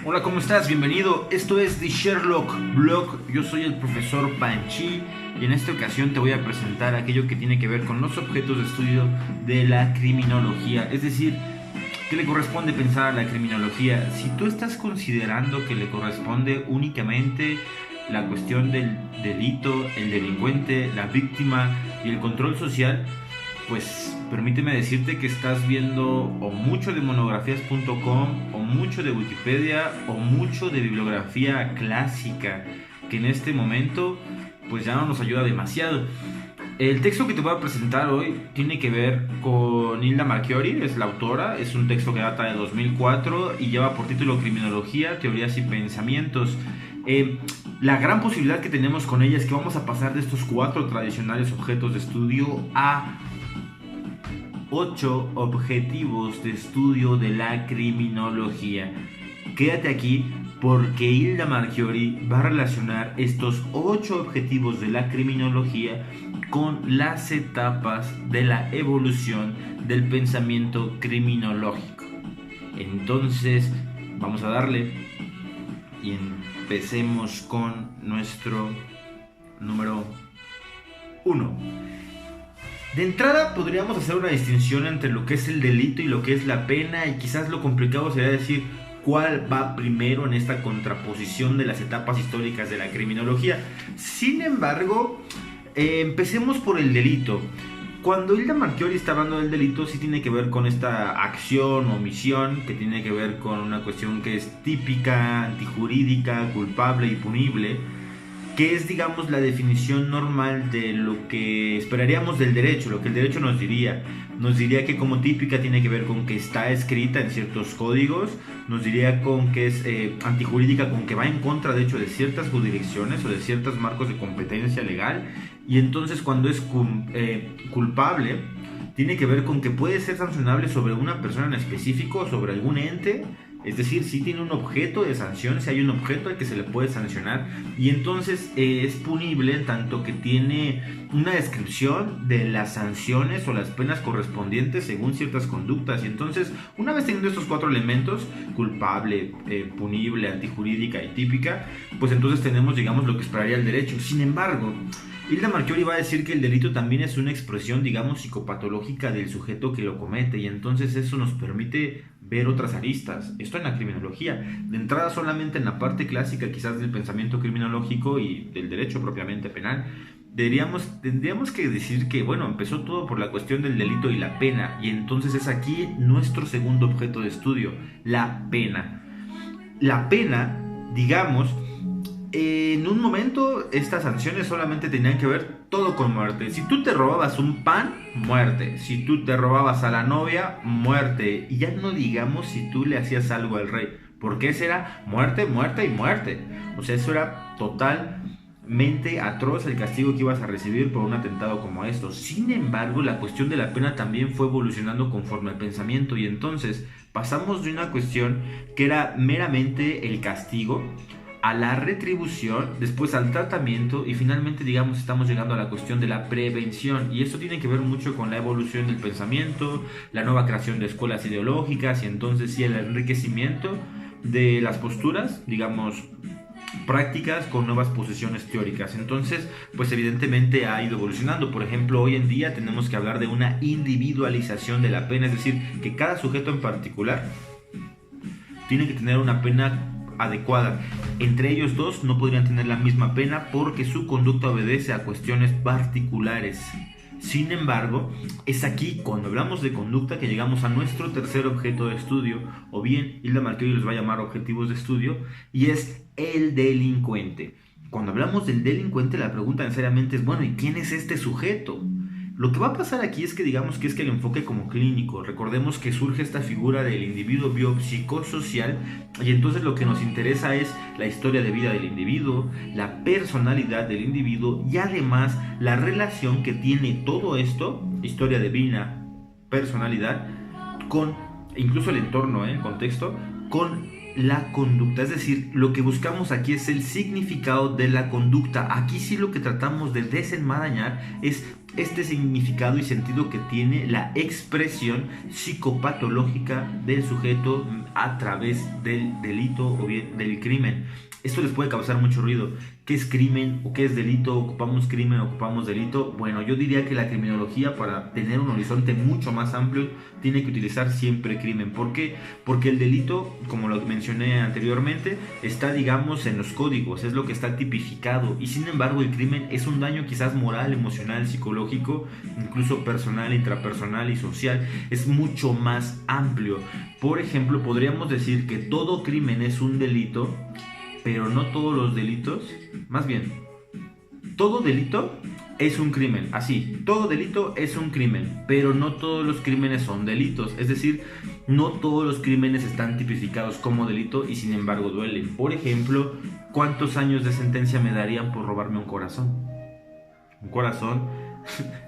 Hola, ¿cómo estás? Bienvenido. Esto es The Sherlock Blog. Yo soy el profesor Panchi y en esta ocasión te voy a presentar aquello que tiene que ver con los objetos de estudio de la criminología. Es decir, ¿qué le corresponde pensar a la criminología? Si tú estás considerando que le corresponde únicamente la cuestión del delito, el delincuente, la víctima y el control social, pues permíteme decirte que estás viendo o mucho de monografías.com o mucho de Wikipedia o mucho de bibliografía clásica que en este momento pues ya no nos ayuda demasiado. El texto que te voy a presentar hoy tiene que ver con Hilda Marchiori, es la autora, es un texto que data de 2004 y lleva por título Criminología, Teorías y Pensamientos. La gran posibilidad que tenemos con ella es que vamos a pasar de estos 4 tradicionales objetos de estudio a 8 objetivos de estudio de la criminología. Quédate aquí porque Hilda Marchiori va a relacionar estos 8 objetivos de la criminología con las etapas de la evolución del pensamiento criminológico. Entonces, vamos a darle y empecemos con nuestro número 1. De entrada podríamos hacer una distinción entre lo que es el delito y lo que es la pena, y quizás lo complicado sería decir cuál va primero en esta contraposición de las etapas históricas de la criminología. Sin embargo, empecemos por el delito. Cuando Hilda Marchiori está hablando del delito, sí tiene que ver con esta acción o omisión, que tiene que ver con una cuestión que es típica, antijurídica, culpable y punible, que es, digamos, la definición normal de lo que esperaríamos del derecho, lo que el derecho nos diría. Nos diría que como típica tiene que ver con que está escrita en ciertos códigos, nos diría con que es antijurídica, con que va en contra, de hecho, de ciertas jurisdicciones o de ciertos marcos de competencia legal, y entonces cuando es culpable, tiene que ver con que puede ser sancionable sobre una persona en específico, sobre algún ente. Es decir, si tiene un objeto de sanción, si hay un objeto al que se le puede sancionar, y entonces es punible en tanto que tiene una descripción de las sanciones o las penas correspondientes según ciertas conductas. Y entonces, una vez teniendo estos 4 elementos, culpable, punible, antijurídica y típica, pues entonces tenemos, digamos, lo que esperaría el derecho. Sin embargo, Hilda Marchiori va a decir que el delito también es una expresión, digamos, psicopatológica del sujeto que lo comete, y entonces eso nos permite ver otras aristas. Esto en la criminología. De entrada, solamente en la parte clásica quizás del pensamiento criminológico y del derecho propiamente penal, tendríamos que decir que, bueno, empezó todo por la cuestión del delito y la pena, y entonces es aquí nuestro segundo objeto de estudio, la pena. La pena, digamos, en un momento estas sanciones solamente tenían que ver todo con muerte. Si tú te robabas un pan, muerte. Si tú te robabas a la novia, muerte. Y ya no digamos si tú le hacías algo al rey, porque ese era muerte, muerte y muerte. O sea, eso era totalmente atroz el castigo que ibas a recibir por un atentado como esto. Sin embargo, la cuestión de la pena también fue evolucionando conforme al pensamiento, y entonces pasamos de una cuestión que era meramente el castigo a la retribución, después al tratamiento, y finalmente, digamos, estamos llegando a la cuestión de la prevención. Y esto tiene que ver mucho con la evolución del pensamiento, la nueva creación de escuelas ideológicas, y entonces sí el enriquecimiento de las posturas, digamos, prácticas con nuevas posiciones teóricas. Entonces, pues evidentemente ha ido evolucionando. Por ejemplo, hoy en día tenemos que hablar de una individualización de la pena, es decir, que cada sujeto en particular tiene que tener una pena adecuada. Entre ellos dos no podrían tener la misma pena porque su conducta obedece a cuestiones particulares. Sin embargo, es aquí cuando hablamos de conducta que llegamos a nuestro tercer objeto de estudio, o bien Hilda Marchiori los va a llamar objetivos de estudio, y es el delincuente. Cuando hablamos del delincuente, la pregunta necesariamente es, bueno, ¿y quién es este sujeto? Lo que va a pasar aquí es que digamos que es que el enfoque como clínico, recordemos que surge esta figura del individuo biopsicosocial, y entonces lo que nos interesa es la historia de vida del individuo, la personalidad del individuo y además la relación que tiene todo esto, historia de vida, personalidad, con incluso el entorno, el contexto, con la conducta. Es decir, lo que buscamos aquí es el significado de la conducta. Aquí sí lo que tratamos de desenmarañar es este significado y sentido que tiene la expresión psicopatológica del sujeto a través del delito o bien del crimen. Esto les puede causar mucho ruido. ¿Qué es crimen o qué es delito? ¿Ocupamos crimen o ocupamos delito? Bueno, yo diría que la criminología, para tener un horizonte mucho más amplio, tiene que utilizar siempre crimen. ¿Por qué? Porque el delito, como lo mencioné anteriormente, está, digamos, en los códigos, es lo que está tipificado. Y sin embargo, el crimen es un daño quizás moral, emocional, psicológico, incluso personal, intrapersonal y social. Es mucho más amplio. Por ejemplo, podríamos decir que todo crimen es un delito, pero no todos los delitos, más bien, todo delito es un crimen, así, todo delito es un crimen, pero no todos los crímenes son delitos, es decir, no todos los crímenes están tipificados como delito y sin embargo duelen. Por ejemplo, ¿cuántos años de sentencia me darían por robarme un corazón? Un corazón,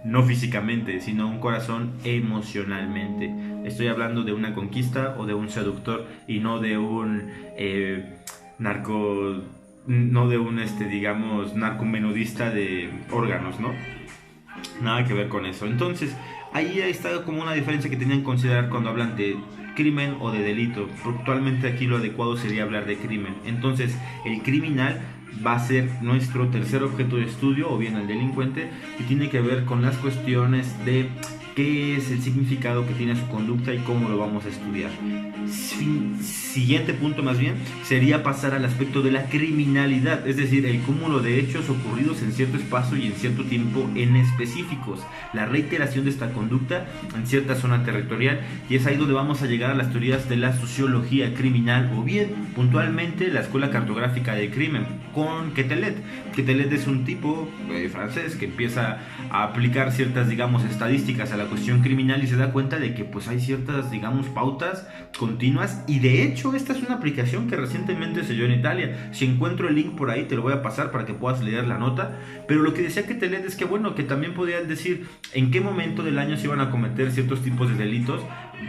no físicamente, sino un corazón emocionalmente. Estoy hablando de una conquista o de un seductor y no de un digamos, narcomenudista de órganos, ¿no? Nada que ver con eso. Entonces, ahí está como una diferencia que tenían que considerar cuando hablan de crimen o de delito. Actualmente aquí lo adecuado sería hablar de crimen. Entonces, el criminal va a ser nuestro tercer objeto de estudio, o bien el delincuente, y tiene que ver con las cuestiones de qué es el significado que tiene su conducta y cómo lo vamos a estudiar. Siguiente punto más bien sería pasar al aspecto de la criminalidad, es decir, el cúmulo de hechos ocurridos en cierto espacio y en cierto tiempo en específicos, la reiteración de esta conducta en cierta zona territorial, y es ahí donde vamos a llegar a las teorías de la sociología criminal o bien puntualmente la escuela cartográfica del crimen con Quetelet. Quetelet es un tipo francés que empieza a aplicar ciertas, digamos, estadísticas a la cuestión criminal y se da cuenta de que pues hay ciertas, digamos, pautas continuas, y de hecho esta es una aplicación que recientemente se dio en Italia. Si encuentro el link por ahí te lo voy a pasar para que puedas leer la nota, pero lo que decía Quetelet es que bueno, que también podían decir en qué momento del año se iban a cometer ciertos tipos de delitos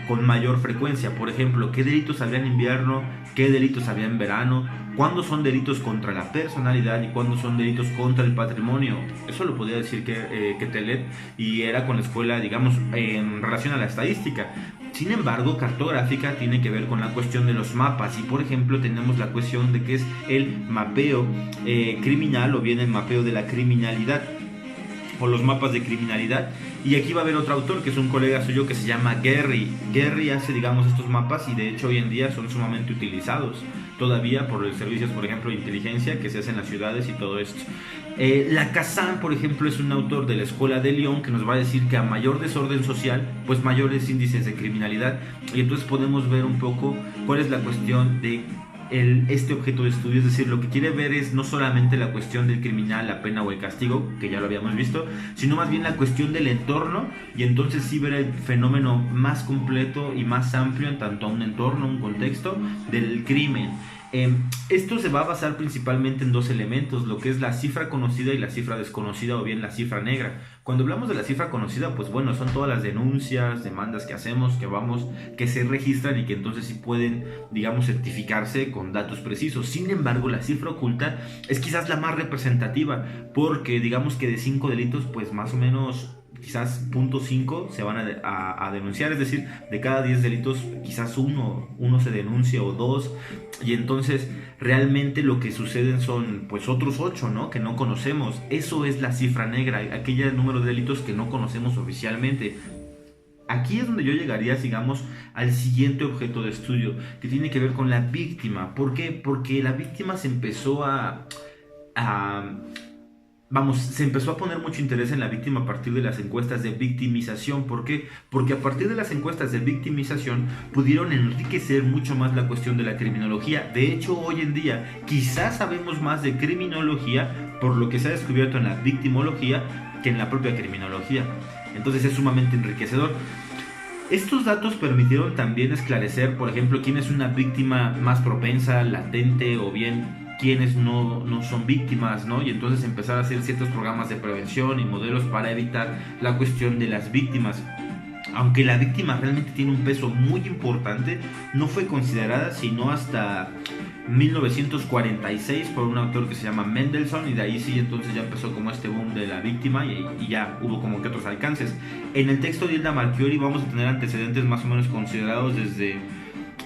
con mayor frecuencia. Por ejemplo, qué delitos había en invierno, qué delitos había en verano, cuándo son delitos contra la personalidad y cuándo son delitos contra el patrimonio. Eso lo podía decir Quetelet, y era con la escuela, digamos, en relación a la estadística. Sin embargo, cartográfica tiene que ver con la cuestión de los mapas, y por ejemplo tenemos la cuestión de que es el mapeo criminal o bien el mapeo de la criminalidad o los mapas de criminalidad. Y aquí va a haber otro autor que es un colega suyo que se llama Gehry. Gehry hace, digamos, estos mapas, y de hecho hoy en día son sumamente utilizados todavía por los servicios, por ejemplo, de inteligencia que se hacen en las ciudades y todo esto. Lacazán, por ejemplo, es un autor de la escuela de Lyon que nos va a decir que a mayor desorden social, pues mayores índices de criminalidad, y entonces podemos ver un poco cuál es la cuestión de este objeto de estudio. Es decir, lo que quiere ver es no solamente la cuestión del criminal, la pena o el castigo, que ya lo habíamos visto, sino más bien la cuestión del entorno, y entonces sí ver el fenómeno más completo y más amplio en tanto a un entorno, un contexto del crimen. Esto se va a basar principalmente en dos elementos, lo que es la cifra conocida y la cifra desconocida, o bien la cifra negra. Cuando hablamos de la cifra conocida, pues bueno, son todas las denuncias, demandas que hacemos, que se registran y que entonces sí pueden, digamos, certificarse con datos precisos. Sin embargo, la cifra oculta es quizás la más representativa, porque digamos que de 5 delitos, pues más o menos quizás 0.5 se van a denunciar, es decir, de cada 10 delitos quizás uno se denuncia o 2, y entonces realmente lo que suceden son pues otros 8, ¿no?, que no conocemos. Eso es la cifra negra, aquel número de delitos que no conocemos oficialmente. Aquí es donde yo llegaría, digamos, al siguiente objeto de estudio, que tiene que ver con la víctima. ¿Por qué? Porque la víctima se empezó se empezó a poner mucho interés en la víctima a partir de las encuestas de victimización. ¿Por qué? Porque a partir de las encuestas de victimización pudieron enriquecer mucho más la cuestión de la criminología. De hecho, hoy en día quizás sabemos más de criminología por lo que se ha descubierto en la victimología que en la propia criminología. Entonces es sumamente enriquecedor. Estos datos permitieron también esclarecer, por ejemplo, quién es una víctima más propensa, latente, o bien quienes no son víctimas, ¿no? Y entonces empezar a hacer ciertos programas de prevención y modelos para evitar la cuestión de las víctimas. aunque la víctima realmente tiene un peso muy importante, no fue considerada sino hasta 1946 por un autor que se llama Mendelssohn, y de ahí sí entonces ya empezó como este boom de la víctima y ya hubo como que otros alcances. En el texto de Hilda Marchiori vamos a tener antecedentes más o menos considerados desde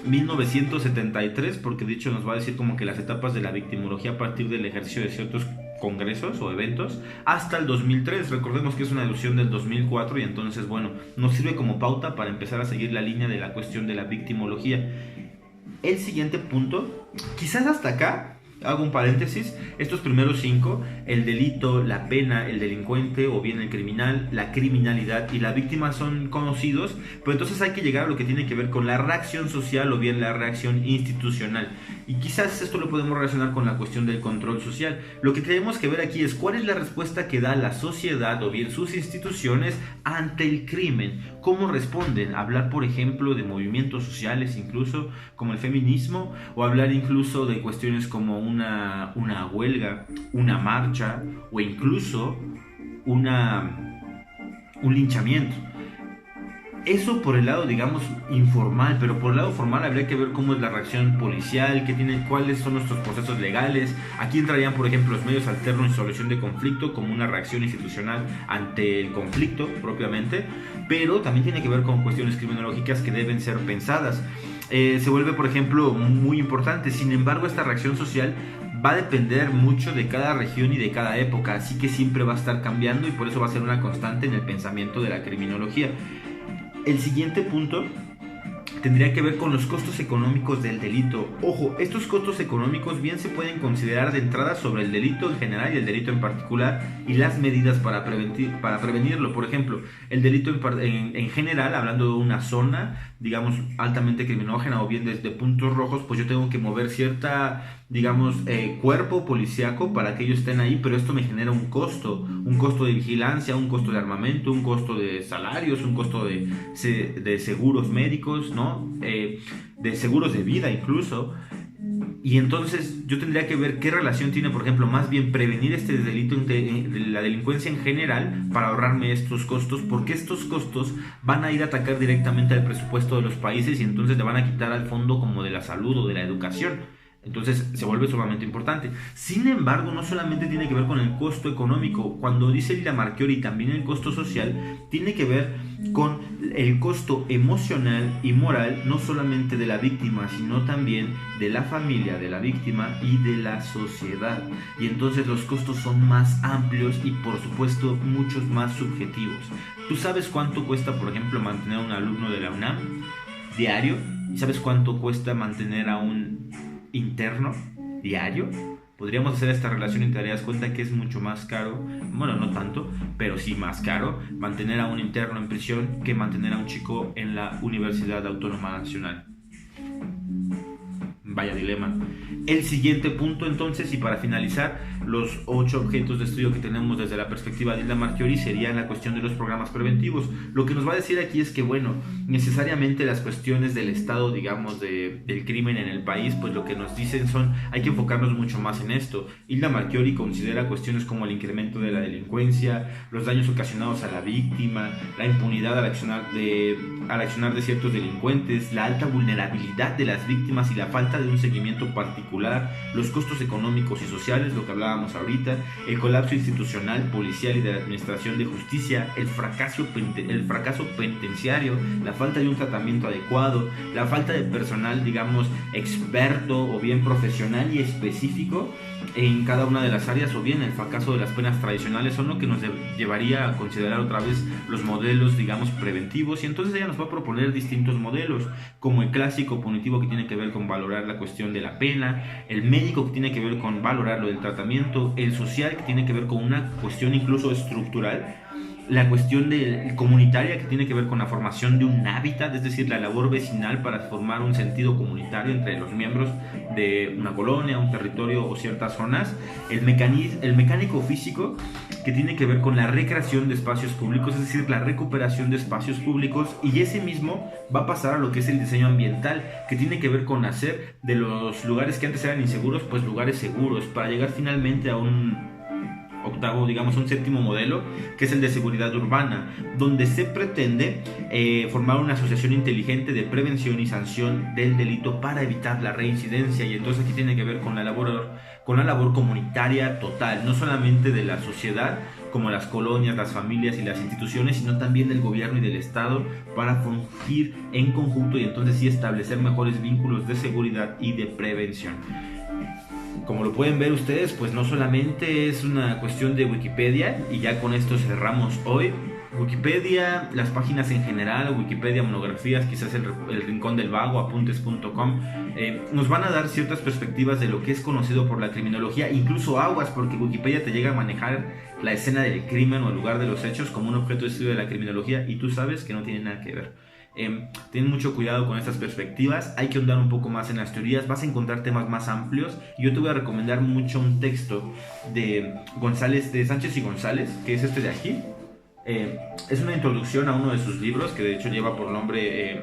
1973, porque de hecho nos va a decir como que las etapas de la victimología a partir del ejercicio de ciertos congresos o eventos hasta el 2003. Recordemos que es una alusión del 2004 y entonces bueno, nos sirve como pauta para empezar a seguir la línea de la cuestión de la victimología. El siguiente punto, quizás hasta acá hago un paréntesis, estos primeros 5, el delito, la pena, el delincuente o bien el criminal, la criminalidad y la víctima son conocidos, pero entonces hay que llegar a lo que tiene que ver con la reacción social o bien la reacción institucional. Y quizás esto lo podemos relacionar con la cuestión del control social. Lo que tenemos que ver aquí es cuál es la respuesta que da la sociedad o bien sus instituciones ante el crimen. ¿Cómo responden? Hablar, por ejemplo, de movimientos sociales incluso, como el feminismo, o hablar incluso de cuestiones como una huelga, una marcha o incluso un linchamiento. Eso por el lado, digamos, informal, pero por el lado formal habría que ver cómo es la reacción policial, cuáles son nuestros procesos legales. Aquí entrarían, por ejemplo, los medios alternos y solución de conflicto como una reacción institucional ante el conflicto propiamente, pero también tiene que ver con cuestiones criminológicas que deben ser pensadas. Se vuelve, por ejemplo, muy importante. Sin embargo, esta reacción social va a depender mucho de cada región y de cada época, así que siempre va a estar cambiando y por eso va a ser una constante en el pensamiento de la criminología. El siguiente punto tendría que ver con los costos económicos del delito. Ojo, estos costos económicos bien se pueden considerar de entrada sobre el delito en general y el delito en particular y las medidas para prevenirlo. Por ejemplo, el delito en general, hablando de una zona, digamos, altamente criminógena o bien desde puntos rojos, pues yo tengo que mover cierta, digamos, cuerpo policíaco para que ellos estén ahí, pero esto me genera un costo de vigilancia, un costo de armamento, un costo de salarios, un costo de seguros médicos, ¿no? De seguros de vida incluso. Y entonces yo tendría que ver qué relación tiene, por ejemplo, más bien prevenir este delito de la delincuencia en general para ahorrarme estos costos, porque estos costos van a ir a atacar directamente al presupuesto de los países y entonces le van a quitar al fondo como de la salud o de la educación. Entonces se vuelve sumamente importante. Sin embargo, no solamente tiene que ver con el costo económico. Cuando dice Hilda Marchiori también el costo social, tiene que ver con el costo emocional y moral, no solamente de la víctima, sino también de la familia de la víctima y de la sociedad. Y entonces los costos son más amplios y por supuesto muchos más subjetivos. ¿Tú sabes cuánto cuesta, por ejemplo, mantener a un alumno de la UNAM diario? ¿Y sabes cuánto cuesta mantener a un interno diario? Podríamos hacer esta relación y te darías cuenta que es mucho más caro, bueno, no tanto, pero sí más caro mantener a un interno en prisión que mantener a un chico en la Universidad Autónoma Nacional. Vaya dilema. El siguiente punto entonces, y para finalizar, los 8 objetos de estudio que tenemos desde la perspectiva de Hilda Marchiori serían la cuestión de los programas preventivos. Lo que nos va a decir aquí es que, bueno, necesariamente las cuestiones del estado, digamos, del crimen en el país, pues lo que nos dicen son, hay que enfocarnos mucho más en esto. Hilda Marchiori considera cuestiones como el incremento de la delincuencia, los daños ocasionados a la víctima, la impunidad al accionar de ciertos delincuentes, la alta vulnerabilidad de las víctimas y la falta de un seguimiento particular, los costos económicos y sociales, lo que hablábamos ahorita, el colapso institucional, policial y de la administración de justicia, el fracaso penitenciario, la falta de un tratamiento adecuado, la falta de personal, digamos, experto o bien profesional y específico en cada una de las áreas, o bien el fracaso de las penas tradicionales son lo que nos llevaría a considerar otra vez los modelos, digamos, preventivos. Y entonces ella nos va a proponer distintos modelos, como el clásico punitivo que tiene que ver con valorar la cuestión de la pena, el médico que tiene que ver con valorar lo del tratamiento, el social que tiene que ver con una cuestión incluso estructural, la cuestión comunitaria que tiene que ver con la formación de un hábitat, es decir, la labor vecinal para formar un sentido comunitario entre los miembros de una colonia, un territorio o ciertas zonas, el mecánico físico que tiene que ver con la recreación de espacios públicos, es decir, la recuperación de espacios públicos, y ese mismo va a pasar a lo que es el diseño ambiental, que tiene que ver con hacer de los lugares que antes eran inseguros, pues lugares seguros, para llegar finalmente a un séptimo modelo, que es el de seguridad urbana, donde se pretende formar una asociación inteligente de prevención y sanción del delito para evitar la reincidencia. Y entonces aquí tiene que ver con la labor comunitaria total, no solamente de la sociedad, como las colonias, las familias y las instituciones, sino también del gobierno y del Estado, para fungir en conjunto y entonces sí establecer mejores vínculos de seguridad y de prevención. Como lo pueden ver ustedes, pues no solamente es una cuestión de Wikipedia, y ya con esto cerramos hoy. Wikipedia, las páginas en general, Wikipedia, monografías, quizás el Rincón del Vago, apuntes.com, nos van a dar ciertas perspectivas de lo que es conocido por la criminología, incluso aguas, porque Wikipedia te llega a manejar la escena del crimen o el lugar de los hechos como un objeto de estudio de la criminología, y tú sabes que no tiene nada que ver. Ten mucho cuidado con estas perspectivas, hay que ahondar un poco más en las teorías, vas a encontrar temas más amplios, y yo te voy a recomendar mucho un texto de Sánchez y González, que es este de aquí. Es una introducción a uno de sus libros, que de hecho lleva por nombre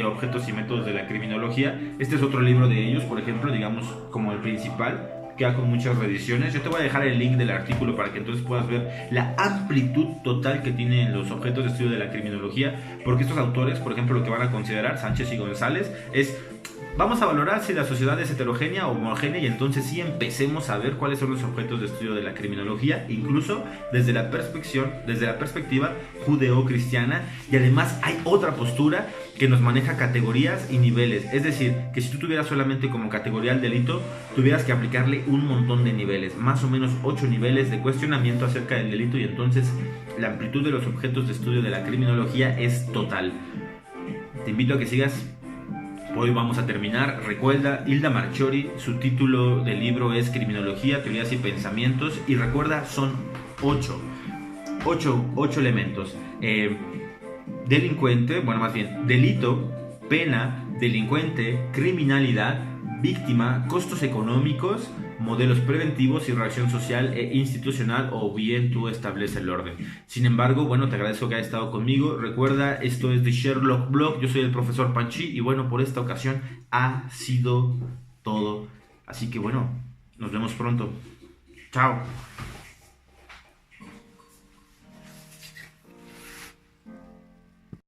Objetos y métodos de la criminología. Este es otro libro de ellos, por ejemplo, digamos como el principal, queda con muchas reediciones. Yo te voy a dejar el link del artículo para que entonces puedas ver la amplitud total que tienen los objetos de estudio de la criminología, porque estos autores, por ejemplo, lo que van a considerar, Sánchez y González, es: vamos a valorar si la sociedad es heterogénea o homogénea, y entonces sí empecemos a ver cuáles son los objetos de estudio de la criminología, incluso desde la perspectiva judeo-cristiana. Y además hay otra postura que nos maneja categorías y niveles, es decir, que si tú tuvieras solamente como categoría el delito, tuvieras que aplicarle un montón de niveles, más o menos 8 niveles de cuestionamiento acerca del delito, y entonces la amplitud de los objetos de estudio de la criminología es total. Te invito a que sigas. Hoy vamos a terminar. Recuerda, Hilda Marchiori, su título del libro es Criminología, Teorías y Pensamientos, y recuerda, son 8 elementos. Delito, pena, delincuente, criminalidad, víctima, costos económicos, modelos preventivos y reacción social e institucional, o bien tú estableces el orden. Sin embargo, te agradezco que hayas estado conmigo. Recuerda, esto es The Sherlock Blog, yo soy el profesor Panchi, y por esta ocasión ha sido todo. Así que nos vemos pronto. Chao.